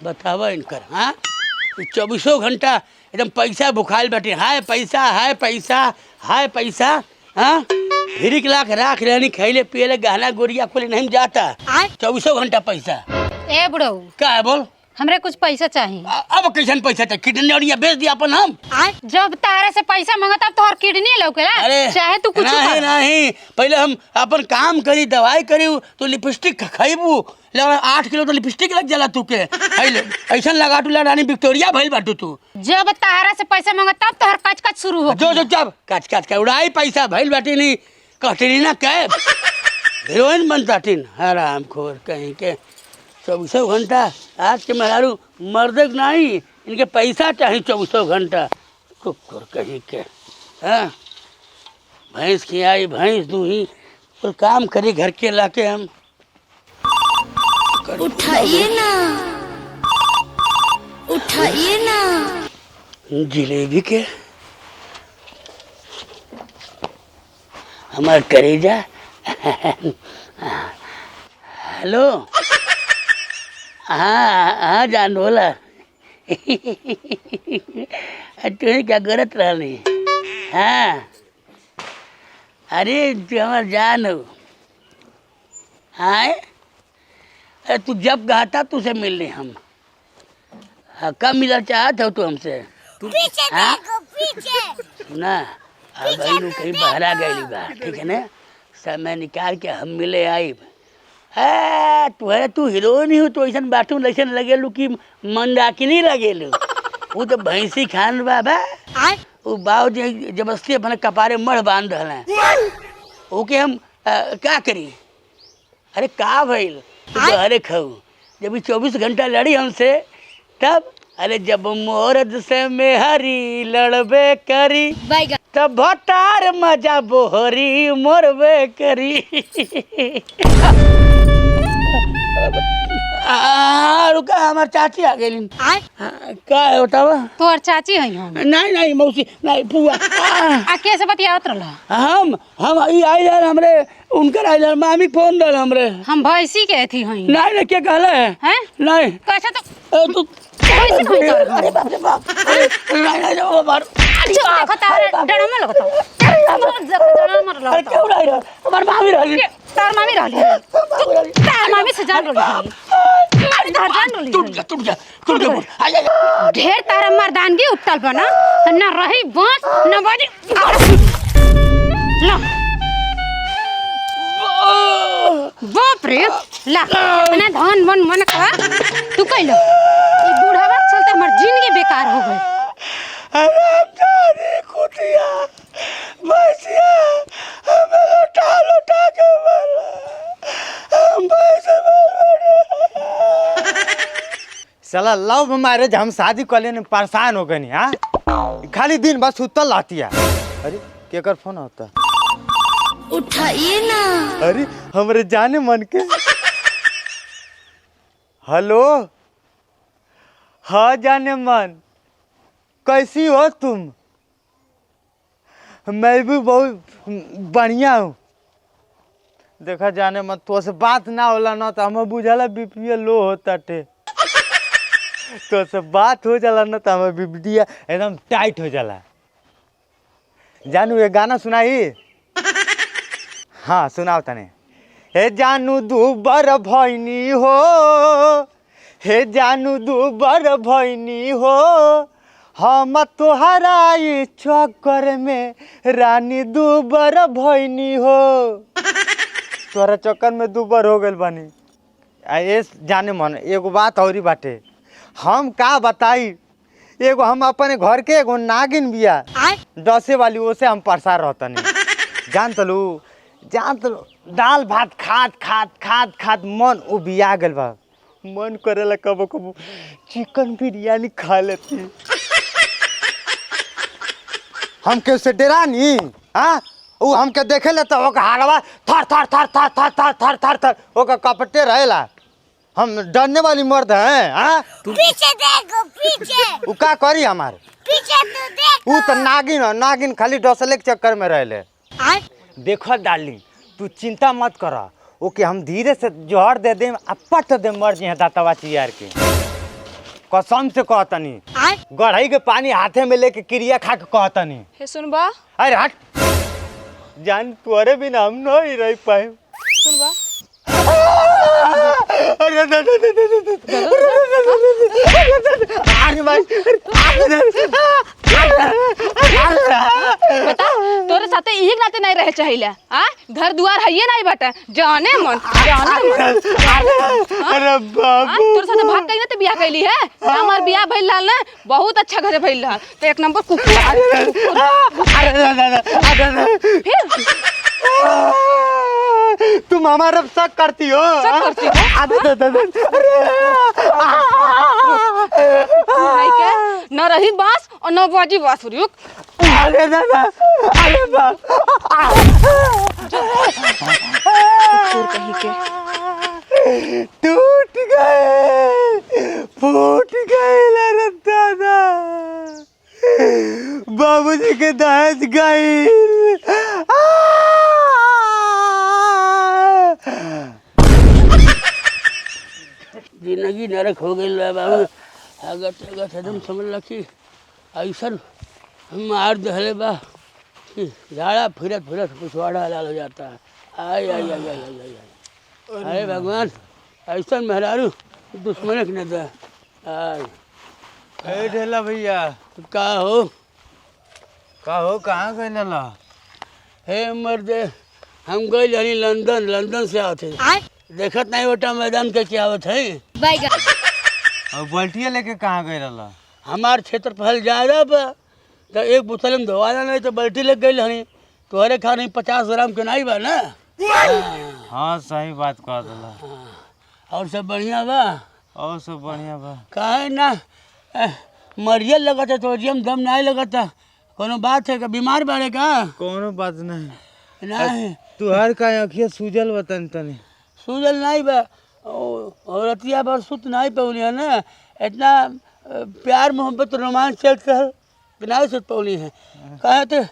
बतावा इनकर। हाँ, 24 घंटा एकदम पैसा बुखाइल बाटे। हाय पैसा, हाय पैसा, हाय पैसा। हाँ, फिर लाख राख रहनी, खैले पियले गहना गोरिया खोले नहीं जाता। 24 घंटा पैसा। ए बुढ़ऊ, क्या है बोल? हमरे कुछ पैसा चाहिए। अब कैसन पैसा चाहिए? किडनी और बेच दिया अपन हम। जब तारे से पैसा मांगता तब तोहर किडनी लौकेला। अरे चाहे तू कुछ नहीं नहीं, पहले हम अपन काम करी, दवाई करी, तो लिपस्टिक खइबू। 8 किलो तो लिपस्टिक लग जाला तू के। ऐसा लगा टू रानी विक्टोरिया भइल बाटू तू। जब तारा से पैसा मांगता तब तोहर कच कच शुरू हो। जो जब कच कच का उड़ाई पैसा भइल बाटी नहीं। कटरीना कैफ हीरोइन बन बाटीन। हराम खोर कहीं के। 24 घंटा आज के मेहरारू मर्द नहीं, इनके पैसा चाहिए 24 घंटा। कुकुर कहीं के। हाँ, भैंस खियाई, भैंस दूही, कुल काम करी घर के लाके हम। उठाइए ना, उठाइए ना। जिलेबी के हमार करेजा। हेलो। हाँ हाँ जान बोला। तुम्हें क्या करत रहनी? हाँ, अरे तू हमार जान हो। हाँ, अरे तू जब कहता तुझसे मिलने हम। हाँ, कब मिलना चाहत हो तू हमसे? पीछे देखो, पीछे। ना अब कहीं बहरा गई बा, ठीक है ना? समय निकाल के हम मिले आई। तू हीरोइन ही हो तो ऐसा बाटू लैसन लगेलू कि मंदाकिनी लगेलू। वो तो भैंसी खान बाबा। वो बाबू जबरदस्ती अपने कपारे मढ़ बांध रहे। ओके हम क्या करी? अरे का भइल? तू अरे खाऊ जब 24 घंटा लड़ी हमसे तब। अरे जब मोरद से मेहरी लड़बे करी तब भटार मजा बोहरी मोरबे करी। रुका, हमार चाची आ गई। का है बतावा? तोहर चाची है हम। नहीं नहीं मौसी, नहीं फुआ। आके से बतियावत रहला। हम ई आई यार हमरे उनकर आई यार मामी फोन दल हमरे। हम भैंसी के थी हई। नहीं नहीं क्या कहले है? हैं? नहीं कैसे तो तू भैंसी खोई तोर। अरे बाप रे बाप। नहीं नहीं वो मार। अच्छा देखो तारे डर में लगता। डर में अरे लगता। क्यों नहीं रहा? हमार मामी रहली। तार मामी रहली। तार मामी से जान रहली। मारी तार जान रहली। टूट जा बोल। आ जा। ढेर तारा मर्दानगी उठल बना न रही बांस न बाजी। ला बाप रे, ला इतना धन मन मन का तू कइलो। ई बूढ़ावा के चलते हमर जिंदगी बेकार हो गई। अरे जाने कुतिया भैंसिया हमें लौटा के मारा। हम भैंसे साला लव मैरिज हम शादी कर लेने परेशान हो गए। हाँ, खाली दिन बस सुतल रहती है। अरे केकर फोन होता? उठाइए ना। अरे हमरे जाने मन के। हेलो। हाँ जाने मन, कैसी हो तुम? मैं भी बहुत बढ़िया हूँ। देखा जाने मन, तो से बात ना होला ना तो हमें बुझाला बीपी लो होता टे। तो से बात हो जाला ना तो हमें बीपी एकदम टाइट हो जाला। जानू ये गाना सुनाई? हाँ सुनाओ तने। हे जानू दूबर भैनी हो, हे जानू दूबर भैनी हो, हम तोहरा ये चक्कर में रानी दूबर भैनी हो। तोहरा चक्कर में दूबर हो गइल बानी। ये जाने मन एगो बात और ही बाटे, हम का बताई। एगो हम अपने घर के एगो नागिन बिया डसे वाली, ओसे हम परेशान रहतनी। जान तलू दाल भात खात मन उबिया गल बा। मन करेला कबो कबो चिकन बिरयानी खा लेती। हमके उससे डरा नहीं। हाँ, वो हमके देखे ले तो ओका हारवा थर थर थर थर थर थर थर थर थर ओका कपटे रहेला। हम डरने वाली मर्द हैं। हाँ, पीछे देखो, पीछे। वो का करी हमारे पीछे तो देखो। वो तो नागिन खाली डसले के चक्कर में रहले। देखो डार्लिंग, तू चिंता मत करा। ओके हम धीरे से जोहर दे देम आ पट दे मर जी दातवा चियार के। कसम से कहतनी गढ़ई के पानी हाथे में लेके क्रिया खा के कहतनी। हे सुनबा अरे हट जान तोरे बिना हम नहीं रह पाए। सुनबा बता तोरे साथे एक नाते नहीं रहे चाहिए आ घर दुआर है नहीं बाटे जाने मन अरे बाबू तोरे साथे भाग कहीं ना तो बियाह कैली है हमार बियाह भइल लाल ना बहुत अच्छा घरे भइल लाल तो एक नंबर कुकुर तुम हमारा शक करती हो? शक करती हो? नहीं के न रही बांस और न बाजी बांसुरी अरे दादा अरे बाप कहीं के टूट गए फूट गए रे दादा बाबूजी के दहेज गई। जिंदगी नरक हो गई बाबू। अगत अगत एकदम समझ लखी ऐसा मार दहले बा कि झाड़ा फिरत फिरत पिछवाड़ा लाल हो जाता है। आय आय आय आय आय आय अरे भगवान ऐसा मेहरारू दुश्मन के न दे। आय ढेला भैया का हो कहाँ गए ला? हे मर्दे हम गए हनी लंदन। लंदन से आते देखत नहीं बेटा मैदान के क्या आवत है। और बल्टिया लेके कहाँ गए ला? हमार क्षेत्रफल ज्यादा बा तो एक बोतल में धोवाला नहीं तो बल्टी लग गई हनी तोहरे खाने 50 ग्राम के नहीं बा ना। हाँ सही बात कह दिला। और सब बढ़िया बा? और सब बढ़िया बा। काहे ना मरिया लगता तो जियम दम नहीं लगता कोनो बात है का बीमार बाड़े का? कोनो बात नहीं। नहीं तू हर का अखिया सूजल बतन तनी सूजल नहीं बा औरतिया बार सुत नहीं पौली है ना। इतना प्यार मोहब्बत रोमांच चल रहा नहीं सुत पौली है। कहे तो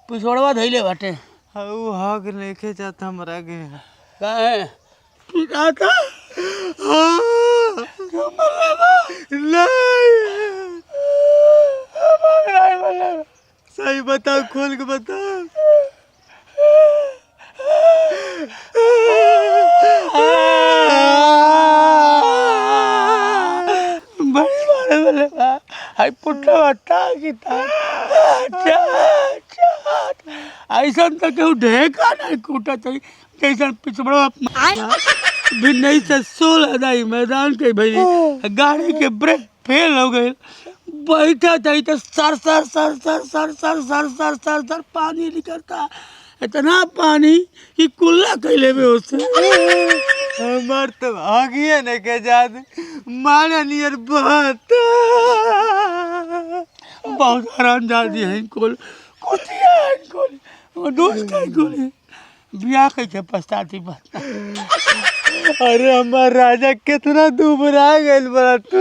पिछोड़वा धैले बाटे वो हक लेके जाता हमरा के कहे पिटाता नहीं सही बताओ खोल के बताओ। बड़ी बारे बोले बा हाय पुट्टा बट्टा की ऐसा तो केहू ढेका नहीं कूटा चाहिए जैसा पिछड़वा भी नहीं से 16 दाई मैदान के भाई गाड़ी के ब्रेक फेल हो गए बैठा था तो सर सर सर सर सर सर सर सर सर सर पानी निकलता इतना पानी कि कुल्ला कैले में उससे हमार तो आगिए ने के जाद मारे नियर बहुत हैरान जा दिए हैं इनको कुतिया इनको वो दोस्त है इनको ब्याह कैसे पछताती बात। अरे हमार राजा कितना दुबरा गइल बड़ा तू।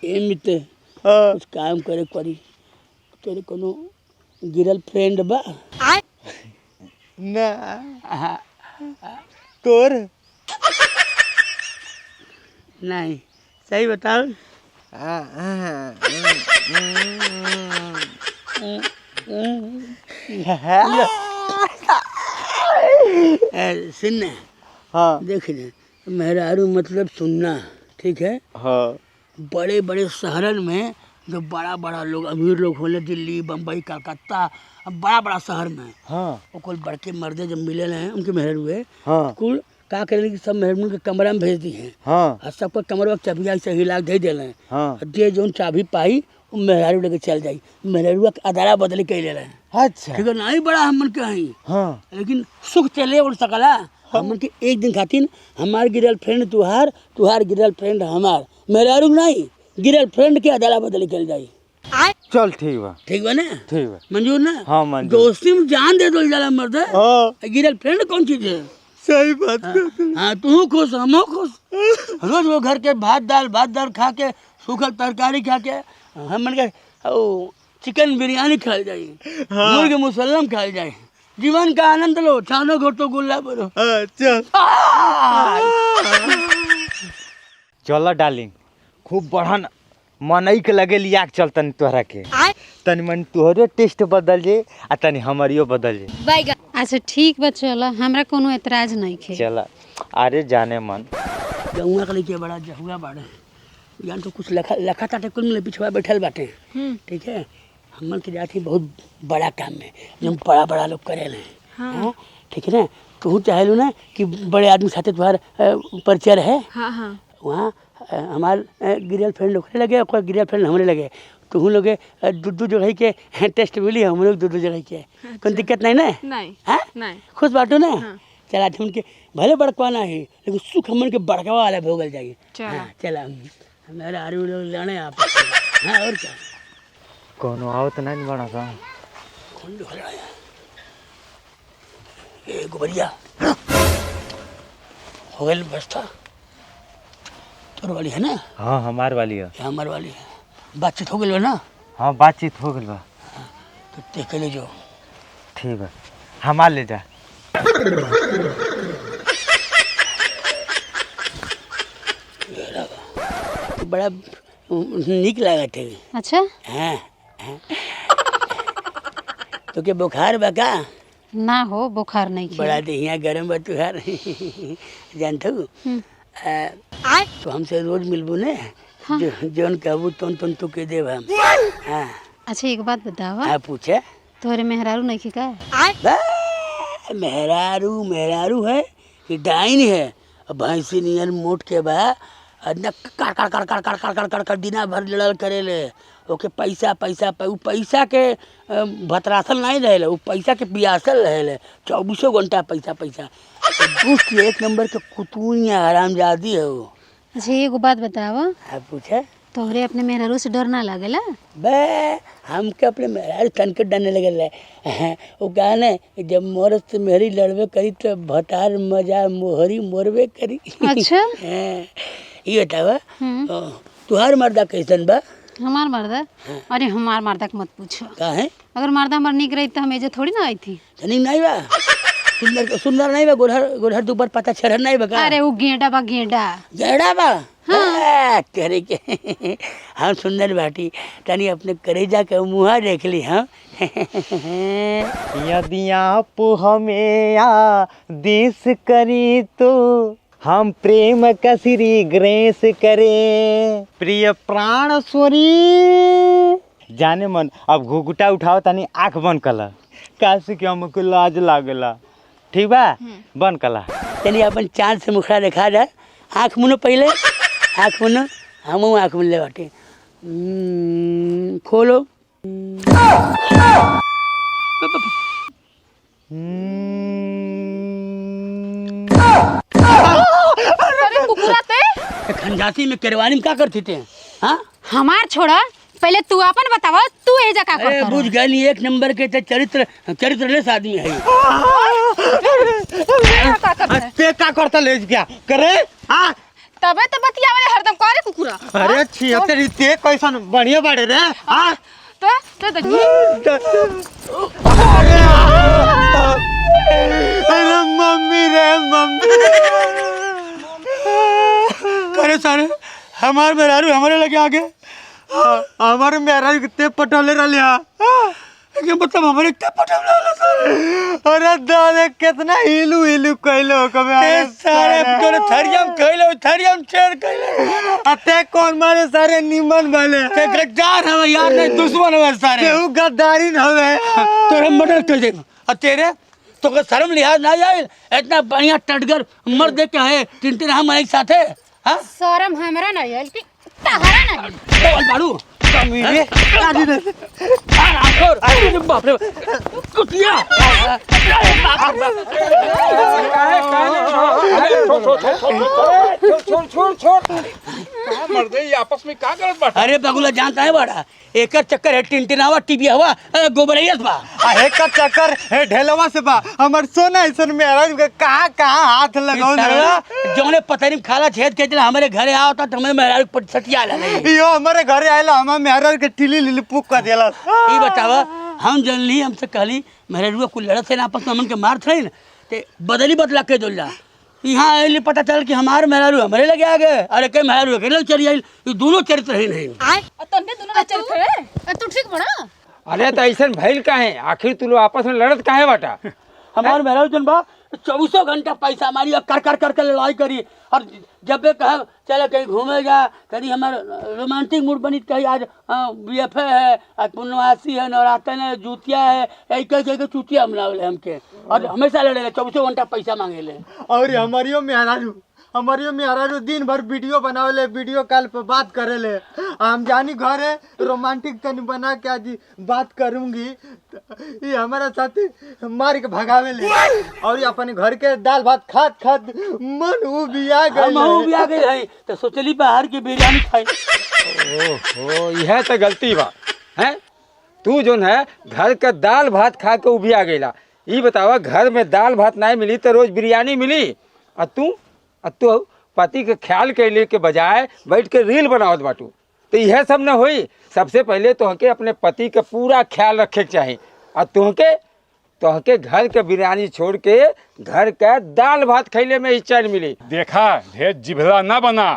ए मित्र कुछ काम करे पड़ी तेरे कोनो गिरल फ्रेंड बा? ना तोर नहीं सही बताओ। सुनना हाँ देख ले मेहरारू मतलब सुनना ठीक है। हाँ बड़े बड़े शहरन में जो बड़ा बड़ा लोग अमीर लोग होले दिल्ली बम्बई कलकत्ता बड़ा बड़ा शहर में हाँ वो कुल बड़के मर्दे जब मिले हैं उनके मेहरारू है हाँ कुल का करेंगे कि सब मेहरारू के कमरा में भेज दी हैं हाँ और सबको कमरा चाबिया से हिला दे दिले हैं। हाँ जे जो चाबी पाई वो मेहरारू लेके चल जाई मेहरारू का अदारा बदली कर ले रहे हैं। अच्छा ठीक है नहीं बड़ा हमन के हैं हाँ लेकिन सुख चले उड़ सकला हमन के एक दिन खातिर हमार गिरल फ्रेंड तुहार तुहार गिरल फ्रेंड हमार मेहरारू नहीं गिरल फ्रेंड के अदाला बदली कर जाई। चल ठीक बा ना ठीक बा मंजूर ना? हाँ मंजूर। दोस्ती में जान दे दो जाला मर्द हाँ गिरल फ्रेंड कौन चीज है? सही बात हाँ तू खुश हम खुश रोज वो घर के भात दाल खा के सूखल तरकारी खा के हमन के चिकन बिरयानी खाई जाए मुर्गे मुसल्लम खाई जाए जीवन का आनंद लो छानो घोटो गुल्ला बोलो। चल चलो डार्लिंग खूब बढ़न मनई के लगे लिया के चल तनी तोहरा के तनी मन तोहरे टेस्ट बदल जे आ तनी हमरियो बदल जे अच्छा ठीक बा चल हमरा कोनो एतराज नहीं खे चला अरे जाने मन गौवा के लेके बड़ा जहुआ बाड़े जान तो कुछ लखा ताटे कुल मिले पिछवा बैठल बाटे ठीक है हमन के जाती बहुत बड़ा काम में जब बड़ा बड़ा लोग करेले हाँ ठीक है ना तू चाहेलू ना कि बड़े आदमी साथे तुम्हार परिचय है हाँ हाँ वहाँ हमार गिरियल फ्रेंड लोग लगे और गिरियल फ्रेंड हमरे लगे तो हम लोग दो जगह के टेस्ट मिली हम लोग दो जगह के कोई दिक्कत नहीं ना नहीं हाँ नहीं खुश बाटो ना चला हम के भले बड़कवाना है लेकिन सुख हमन के बड़कवा वाला भोगल जाएगी हाँ चला मेरा आरू लोग लाने आप हाँ और क्या कोनो आवत नहीं बड़ा सा कौन लोग लाया ए गोबरिया हो गई व्यवस्था तोर वाली है ना हाँ हमार वाली है हमार वाली है बातचीत हो गई ना हाँ बातचीत हो गई बा तो ते के ले जो ठीक है हमार ले जा बड़ा निक लागत है अच्छा हाँ तो के बुखार बा का ना हो बुखार नहीं खे बड़ा देहिया गरम बा तुहार जानत तो हमसे रोज मिलबू ने जौन कहबू तौन तौन तो के देब हम हाँ अच्छा एक बात बतावा हाँ पूछे तोहरे मेहरारू नहीं खे का बा, मेहरारू है कि डाइन है भैंसी नियन मोट के बा न कर दिना भर लड़ल करेले ओके पैसा पैसा के भतरासल नहीं रहे वो पैसा के पियासल रहे 24 घंटा पैसा दुष्ट एक नंबर के कुतूनिया हरामजादी है वो अच्छा एगो बात बतावा आप पूछे तोहरे अपने मेहरारू से डर ना लागेला बे हमके अपने मेहरारू तनके डरने लगे वो कहा ना जब मोर से मेहरी लड़बे करी तो भतार मजा मोहरी मोरबे करी अच्छा ये बतावा तुहार मर्दा कैसन बा हमार मर्दा अरे हमार मर्दा के मत पूछो का है अगर मर्दा हमार निक रही तो हम एजे थोड़ी ना आई थी तनिक नहीं बा सुंदर नहीं बा गोरहर दुबर पता छरहर नहीं बा का अरे वो गेंडा बा गेंडा गेड़ा बा हाँ करे के हम सुंदर बाटी तनी अपने करेजा के मुँह देख ली हम यदि आप हमें आदेश करी तो हम प्रेम का श्री ग्रेस करें प्रिय प्राणस्वरी जाने मन अब घुघुटा उठाओ तनी आँख बंद कला काशी के हमको लाज लागला ठीक बा बंद कला चलिए अपन चांद से मुखड़ा देखा जाए आँख मुनो पहले आँख मुनो हम आँख मुन ले बाटे खोलो अरे कुकुरा ते खंजासी में केरवानी में क्या करते थे हाँ हमार छोड़ा पहले तू अपन बतावा तू एजा का अरे करता बुझ गई एक नंबर के तो चरित्रलेस आदमी है ते का करता ले क्या करे हाँ तबे तो बतियावे हरदम करे कुकुरा अरे छियतर ते कैसन बढ़िया बाड़े रे हाँ तो अरे मम्मी रे मम्मी करे सारे हमार मेहरारू हमारे लगे आगे हमारे मेहरारू कितने पटोले रहे क्या मतलब हमारे कितने पटोले रहे अरे दादा कितना हिलू कहलो कभी सारे तोरे थरियम चेर कहलो अते कौन मारे सारे निमन वाले ते गद्दार हवे यार नहीं दुश्मन हवे सारे केहू गद्दारी न हवे तोरे मर्डर कर दे और तेरे तो का शर्म लिहाज ना जाए इतना बढ़िया टटगर मर दे के है टिनटिन हम एक साथ है हाँ शरम हमरा नहीं आइल कि तहरा नहीं आइल बोल बाड़ू कमीने आजी रे आखोर अरे बाप रे कुतिया छोड़ मर्दे ये आपस में क्या करत बाटा अरे बगुला जानता है बड़ा एकर चक्कर है टिनटिनावा टीवी हवा गोबरैयस बा आहे का चक्कर है ढेलवा से बा हमर सोना ऐसन मेहरारू के कहां हाथ लगाओ जौने पता नहीं खाला छेद के दिला हमारे घरे आओ तो हमें मेहरारू पर सटिया ला यो हमारे घरे आइला हम मेहरारू के टिली लिली पुक कर देला ई बतावा हम जनली हमसे कहली मेहरारू को लड़त से आपस में हमन के मार थे न ते बदली बदला के दोला यहाँ आइले पता चल कि हमार मेहरारू हमरे लगे आ गए, अरे कई मेहरारू अकेले चली आई, ये दोनों चरित्र ही नहीं। तन्ने दोनों ना चल थे तू ठीक बना। अरे तो ऐसा भइल काहे? आखिर तू लोग आपस में लड़त काहे बाटा? हमार मेहरारू जन बा 24 घंटा पैसा मारी और कर कर कर कर लड़ाई करी, और जब भी कहा चलो कहीं घूमे जा, कहीं हमारा रोमांटिक मूड बनी, कहीं आज BFA है, आज पूर्णवासी है, नवरात्र है, जूतिया है, एक चूतिया मनावे हमके, और हमेशा लड़े 24 घंटा पैसा मांगे ले। और हमारियो मेहरारू दिन भर वीडियो बनावेले, वीडियो कॉल पे बात करेले। हम जानी घर है रोमांटिक तनी बना के आज बात करूंगी, ये हमारा साथी मार के भगावेले, और ये अपने घर के दाल भात खात खात मन उबिया गए है, तो सोचली बाहर की बिरयानी खाई। ओहो, यह तो गलती बा है। तू जो है घर का दाल भात खा के उबिया गईला। ये बतावा घर में दाल भात नहीं मिली तो रोज बिरयानी मिली, और तू पति के ख्याल के के बजाय बैठ के रील बनावत बाटू, तो यह सब न होई। सबसे पहले तोहके अपने पति का पूरा ख्याल रखे के चाहिए, और तोहके घर के बिरयानी छोड़ के घर का दाल भात खैले में ही चैन मिली। देखा ढेर जिभला ना बना,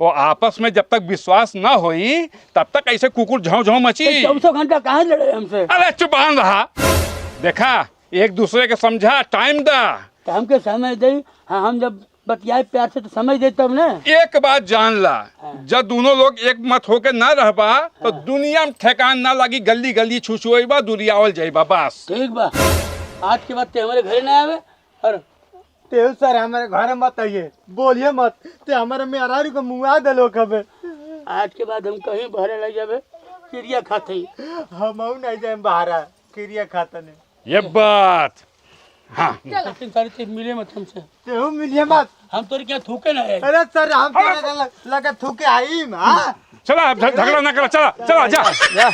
वो आपस में जब तक विश्वास ना होई तब तक ऐसे कुकुर झाँव झाँव मची। 24 घंटा कहाँ लड़े हमसे? अरे चुपान रहा। देखा एक दूसरे के समझा, टाइम दा, टाइम के समय दे। हाँ, हम जब बतियाए प्यार से तो समझ दे तब ना। एक बात जान ला, जब दोनों लोग एक मत होके ना रहबा तो दुनिया में ठेकान ना लगी, गली गली छुछुएबा, दुरियावल जाइबा बस। ठीक बा, आज के बाद ते हमारे घरे ना आवे, और ते सर हमारे घर मत आइए, बोलिए मत, ते हमारे मेहरारू को मुआ दलो कबे। आज के बाद हम कहीं भरे ले जावे, चिड़िया खाते हम नहीं जाए बाहर, क्रिया खाता नहीं। ये बात हाँ। सारी चीज मिले मत हमसे, तेहू मिलिए मत। हम तो क्या थूके ना है। अरे सर हम तो लगा थूके आई। चला झगड़ा ना करा, चला चला जा।